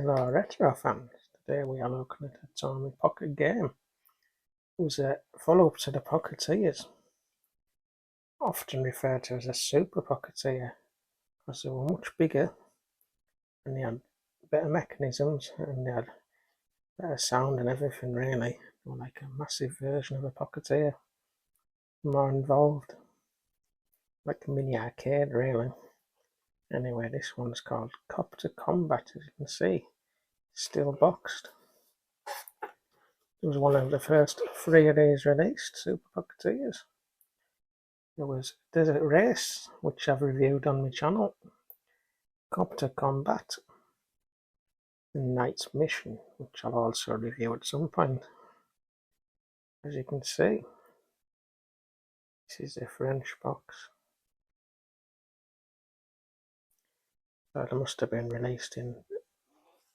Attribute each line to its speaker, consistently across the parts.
Speaker 1: Hello retro fans, today we are looking at a Tomy Pocket game. It was a follow-up to the Pocketeers, often referred to as a Super Pocketeer, because they were much bigger and they had better mechanisms and they had better sound and everything really. They were like a massive version of a Pocketeer, more involved, like a mini arcade really. Anyway, this one's called Copter Combat, as you can see, still boxed. It was one of the first 3 of these released, Super Pocketeers. There was Desert Race, which I've reviewed on my channel, Copter Combat, and Knight's Mission, which I'll also review at some point. As you can see, this is a French box. So they must have been released in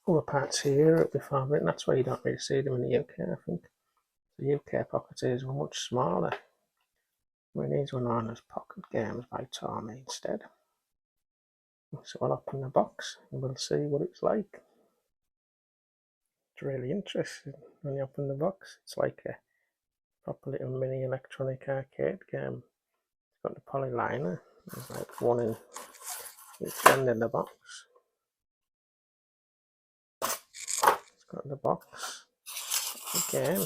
Speaker 1: other parts of Europe before, but that's why you don't really see them in the UK, I think. The UK Pocketeers were much smaller, where these were known as Pocket Games by Tomy instead. So I'll open the box and we'll see what it's like. It's really interesting when you open the box. It's like a proper little mini electronic arcade game. It's got the polyliner. There's like one in each end in the box. It's got the box again.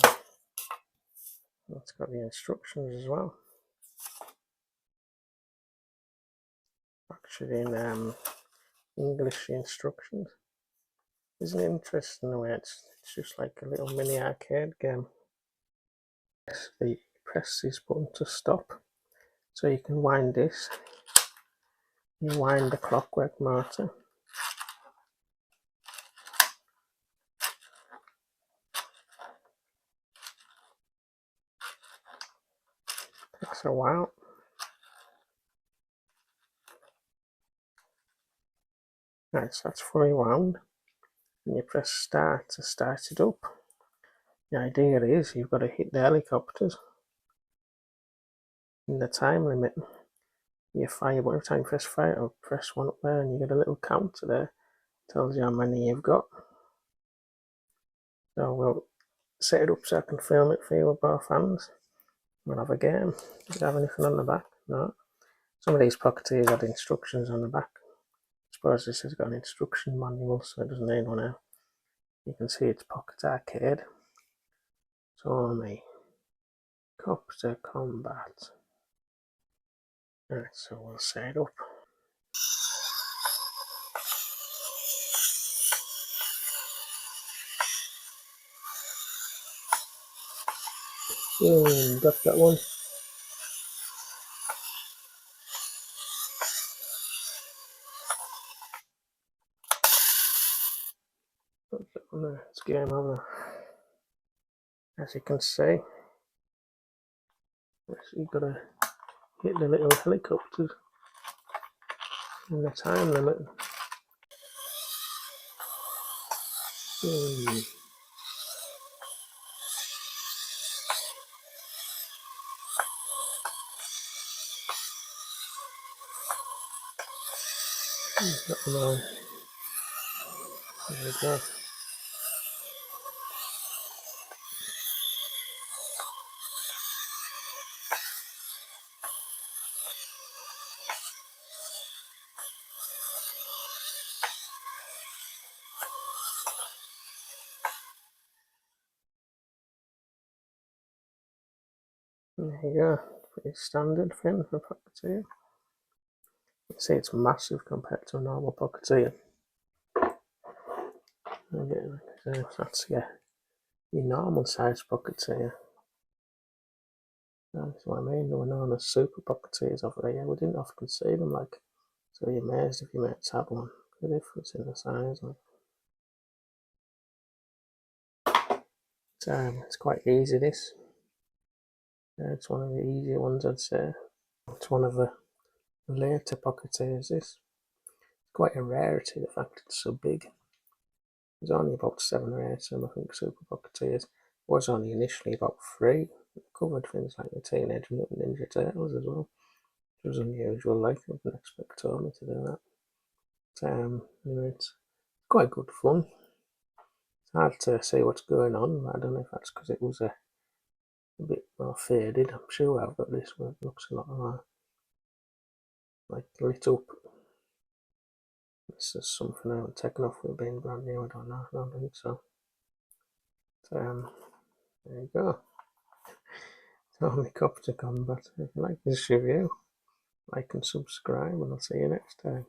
Speaker 1: It's got the instructions as well. Actually in English instructions. Isn't it interesting the way it's just like a little mini arcade game. You press this button to stop. So you can wind this. You wind the clockwork motor. Takes a while. Right, so that's fully wound. And you press start to start it up. The idea is you've got to hit the helicopters in the time limit. You fire, but every time you press fire, or press one up there, and you get a little counter there. Tells you how many you've got. So we'll set it up so I can film it for you with both hands. We'll have a game. Does it have anything on the back? No. Some of these Pocketeers had instructions on the back. I suppose this has got an instruction manual, so it doesn't need one now. You can see it's Pocket Arcade. Tomy Copter Combat. Alright, so we'll set it up. Boom, got that one. Got that one there. It's game over. As you can see, you've got to hit the little helicopters in the time limit. That one on. There we go. There you go. Pretty standard thing for a Pocketeer. You can see it's massive compared to a normal Pocketeer. Again, that's your normal size Pocketeer. That's what I mean. They were known as Super Pocketeers over here. We didn't often see them, like, so you're amazed if you mates had one. The difference in the size. Like. It's quite easy, this. It's one of the easier ones, I'd say. It's one of the later Pocketeers, this. It's quite a rarity, the fact it's so big. There's only about 7 or 8 of them, I think, Super Pocketeers. Was only initially about 3. It covered things like the Teenage Mutant Ninja Turtles as well, which was unusual. Like, I wouldn't expect Tomy to do that. But, anyway, it's quite good fun. hard to see what's going on. I don't know if that's because it was a bit more faded. I'm sure I've got this one. It looks a lot more like lit up. This is something I haven't taken off with being brand new. I don't know. I don't think so. There you go. Tomy Copter Combat. If you like this review, like and subscribe, and I'll see you next time.